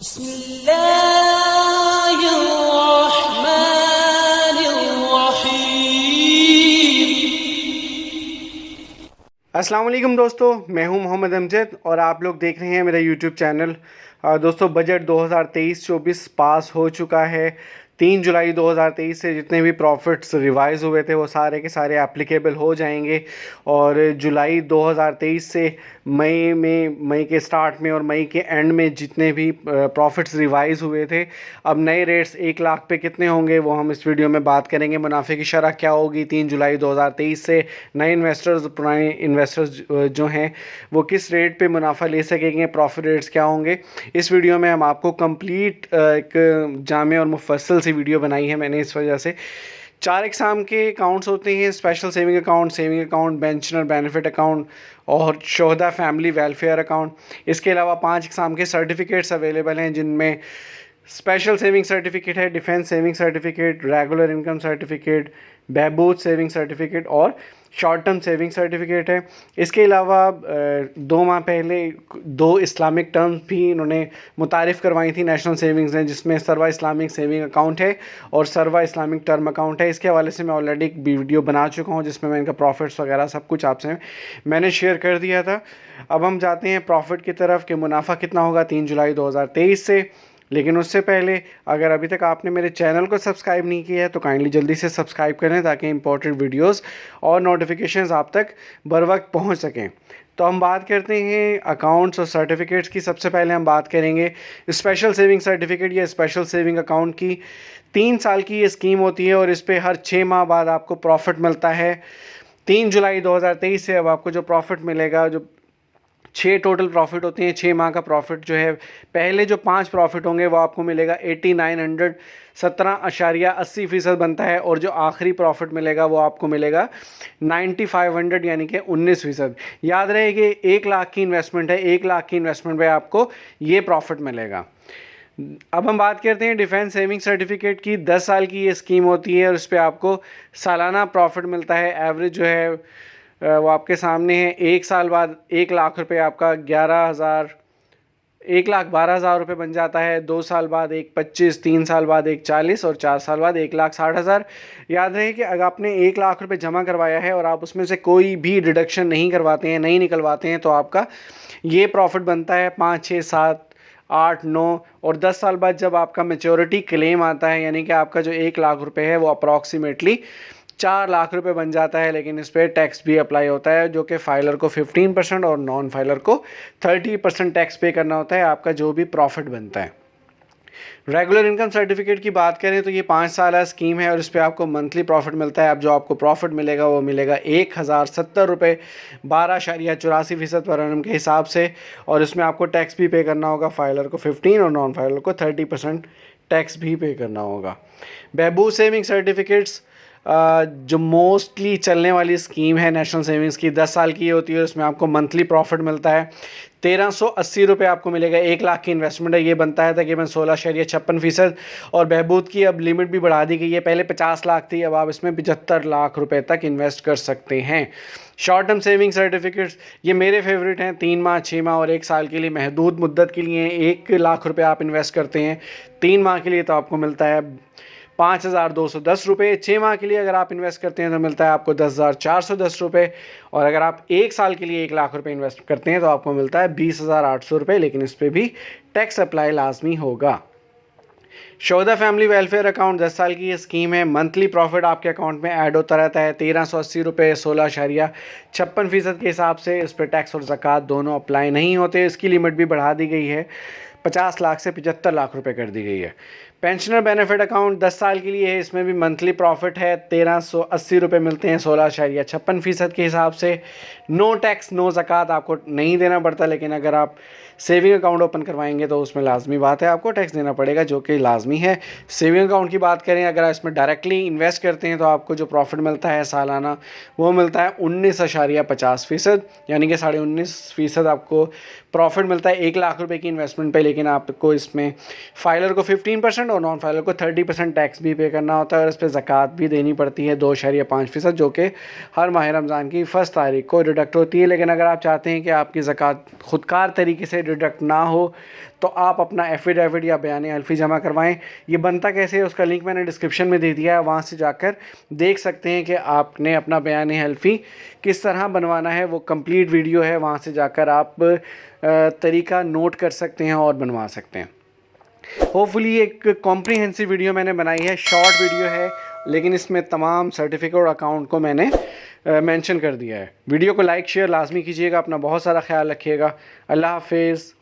अस्सलाम वालेकुम दोस्तों, मैं हूं मोहम्मद अमजद और आप लोग देख रहे हैं मेरा यूट्यूब चैनल। दोस्तों, बजट 2023-24 पास हो चुका है। 3 जुलाई 2023 से जितने भी प्रॉफिट्स रिवाइज हुए थे वो सारे के सारे एप्लीकेबल हो जाएंगे और जुलाई 2023 से मई के स्टार्ट में और मई के एंड में जितने भी प्रॉफिट्स रिवाइज हुए थे, अब नए रेट्स 1 लाख पे कितने होंगे वो हम इस वीडियो में बात करेंगे। मुनाफे की शरह क्या होगी 3 जुलाई 2023 से, नए इन्वेस्टर्स पुराने इन्वेस्टर्स जो हैं वो किस रेट पे मुनाफा ले सकेंगे, प्रॉफिट रेट्स क्या होंगे। इस वीडियो में हम आपको कंप्लीट एक जामे और मुफस्सल सी वीडियो बनाई है मैंने। इस वजह से 4 इकसाम के अकाउंट्स होते हैं: special saving account, pensioner benefit account और शोहदा फैमिली वेलफेयर अकाउंट। इसके अलावा 5 इकसाम के सर्टिफिकेट्स अवेलेबल हैं जिनमें स्पेशल सेविंग सर्टिफिकेट है, defence saving certificate, regular income certificate, बहबूद सेविंग सर्टिफिकेट और शॉर्ट टर्म सेविंग सर्टिफिकेट है। इसके अलावा 2 माह पहले 2 इस्लामिक टर्म्स भी इन्होंने मुतारिफ़ करवाई थी नेशनल सेविंग्स ने, जिसमें सर्वा इस्लामिक सेविंग अकाउंट है और सर्वा इस्लामिक टर्म अकाउंट है। इसके हवाले से मैं ऑलरेडी एक वीडियो बना चुका हूँ जिसमें मैं इनका प्रॉफिट्स वगैरह सब कुछ आपसे मैंने शेयर कर दिया था। अब हम जाते हैं प्रॉफिट की तरफ कि मुनाफा कितना होगा 3 जुलाई 2023 से। लेकिन उससे पहले अगर अभी तक आपने मेरे चैनल को सब्सक्राइब नहीं किया है तो काइंडली जल्दी से सब्सक्राइब करें ताकि इंपॉर्टेंट वीडियोस और नोटिफिकेशंस आप तक बर वक्त पहुँच सकें। तो हम बात करते हैं अकाउंट्स और सर्टिफिकेट्स की। सबसे पहले हम बात करेंगे स्पेशल सेविंग सर्टिफिकेट या स्पेशल सेविंग अकाउंट की। 3 साल की ये स्कीम होती है और इस पर हर 6 माह बाद आपको प्रॉफिट मिलता है। 3 जुलाई 2023 से अब आपको जो प्रॉफिट मिलेगा, जो 6 टोटल प्रॉफिट होते हैं, 6 माह का प्रॉफिट जो है, पहले जो 5 प्रॉफिट होंगे वो आपको मिलेगा 8900 17.80% बनता है और जो आखिरी प्रॉफिट मिलेगा वो आपको मिलेगा 9500 यानी कि 19%। याद रहे कि 1 लाख की इन्वेस्टमेंट है, 1 लाख की इन्वेस्टमेंट पे आपको ये प्रॉफिट मिलेगा। अब हम बात करते हैं डिफेंस सेविंग सर्टिफिकेट की। 10 साल की ये स्कीम होती है और इस पर आपको सालाना प्रॉफिट मिलता है। एवरेज जो है वो आपके सामने है। 1 साल बाद 1 लाख रुपए आपका 1,12,000 रुपये बन जाता है। 2 साल बाद 1,25,000, 3 साल बाद 1,40,000 और 4 साल बाद 1,60,000। याद रहे कि अगर आपने 1 लाख रुपये जमा करवाया है और आप उसमें से कोई भी डिडक्शन नहीं करवाते हैं, नहीं निकलवाते हैं, तो आपका ये प्रॉफिट बनता है 5, 6, 7, 8, 9 और 10 साल बाद जब आपका मेच्योरिटी क्लेम आता है, यानी कि आपका जो 1 लाख रुपये है वो अप्रॉक्सीमेटली 4 लाख रुपए बन जाता है। लेकिन इस पर टैक्स भी अप्लाई होता है जो कि फाइलर को 15% और नॉन फाइलर को 30% टैक्स पे करना होता है आपका जो भी प्रॉफिट बनता है। रेगुलर इनकम सर्टिफिकेट की बात करें तो ये 5 साल स्कीम है और इस पर आपको मंथली प्रॉफिट मिलता है। अब जो आपको प्रॉफिट मिलेगा वो मिलेगा 1,070 रुपये 12.84% पर एनम के हिसाब से और इसमें आपको टैक्स भी पे करना होगा। फाइलर को 15 और नॉन फाइलर को 30% टैक्स भी पे करना होगा। बहबूद सेविंग सर्टिफिकेट्स जो मोस्टली चलने वाली स्कीम है नेशनल सेविंग्स की, 10 साल की होती है और इसमें आपको मंथली प्रॉफिट मिलता है 1,380 रुपये आपको मिलेगा। 1 लाख की इन्वेस्टमेंट है, ये बनता है तकरीबन 16.56% और बहबूद की अब लिमिट भी बढ़ा दी गई है। पहले 50 लाख थी, अब आप इसमें 75 लाख रुपए तक इन्वेस्ट कर सकते हैं। शॉर्ट टर्म सेविंग सर्टिफिकेट्स ये मेरे फेवरेट हैं। 3 माह, 6 माह और 1 साल के लिए महदूद मुद्दत के लिए 1 लाख रुपये आप इन्वेस्ट करते हैं। 3 माह के लिए तो आपको मिलता है 5,210 रुपये। 6 माह के लिए अगर आप इन्वेस्ट करते हैं तो मिलता है आपको 10,410 रुपये और अगर आप 1 साल के लिए 1 लाख रुपए इन्वेस्ट करते हैं तो आपको मिलता है 20,800 रुपये। लेकिन इस पर भी टैक्स अप्लाई लाजमी होगा। शोहदा फैमिली वेलफेयर अकाउंट 10 साल की ये स्कीम है। मंथली प्रॉफिट आपके अकाउंट में ऐड होता रहता है 1,380 रुपये 16.56% के हिसाब से। इस पर टैक्स और ज़कात दोनों अप्लाई नहीं होते। इसकी लिमिट भी बढ़ा दी गई है, 50 लाख से 75 लाख रुपए कर दी गई है। पेंशनर बेनिफिट अकाउंट 10 साल के लिए है। इसमें भी मंथली प्रॉफिट है 1,380 रुपये मिलते हैं 16.56% के हिसाब से। नो टैक्स नो ज़कात आपको नहीं देना पड़ता, लेकिन अगर आप सेविंग अकाउंट ओपन करवाएंगे तो उसमें लाजमी बात है आपको टैक्स देना पड़ेगा, जो कि लाजमी है। सेविंग अकाउंट की बात करें, अगर आप इसमें डायरेक्टली इन्वेस्ट करते हैं तो आपको जो प्रॉफिट मिलता है सालाना वो मिलता है 19.50%, यानी कि 19.5% आपको प्रॉफिट मिलता है 1 लाख रुपए की इन्वेस्टमेंट पे। लेकिन आपको इसमें फाइलर को 15% और नॉन फाइलर को 30% टैक्स भी पे करना होता है और इस पर ज़कात भी देनी पड़ती है 2.5%, जो कि हर माह रमज़ान की 1 तारीख को डिडक्ट होती है। लेकिन अगर आप चाहते हैं कि आपकी ज़कात खुदकार तरीके से डिडक्ट ना हो तो आप अपना एफिडेविट या बयान हल्फी जमा करवाएं। ये बनता कैसे है उसका लिंक मैंने डिस्क्रिप्शन में दे दिया है, वहाँ से जाकर देख सकते हैं कि आपने अपना बयान हल्फी किस तरह बनवाना है। वो कंप्लीट वीडियो है, वहाँ से जाकर आप तरीका नोट कर सकते हैं और बनवा सकते हैं। होपफुली एक कॉम्प्रिहेंसिव वीडियो मैंने बनाई है, शॉर्ट वीडियो है लेकिन इसमें तमाम सर्टिफिकेट और अकाउंट को मैंने मेंशन कर दिया है। वीडियो को लाइक शेयर लाजमी कीजिएगा, अपना बहुत सारा ख्याल रखिएगा। अल्लाह हाफिज़।